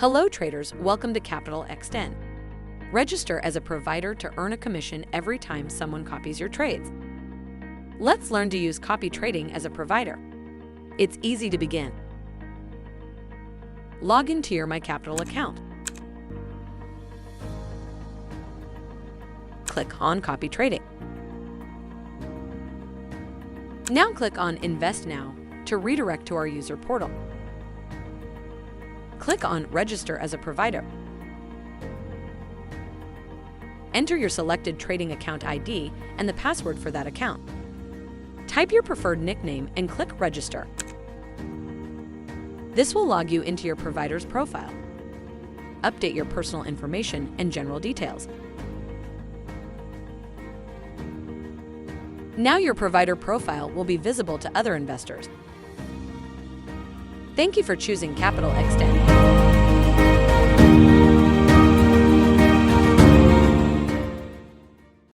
Hello traders, welcome to CapitalXtend. Register as a provider to earn a commission every time someone copies your trades. Let's learn to use CopyTrading as a provider. It's easy to begin. Log into your My Capital account. Click on CopyTrading. Now click on Invest Now to redirect to our user portal. Click on Register as a provider. Enter your selected trading account ID and the password for that account. Type your preferred nickname and click Register. This will log you into your provider's profile. Update your personal information and general details. Now your provider profile will be visible to other investors. Thank you for choosing CapitalXtend.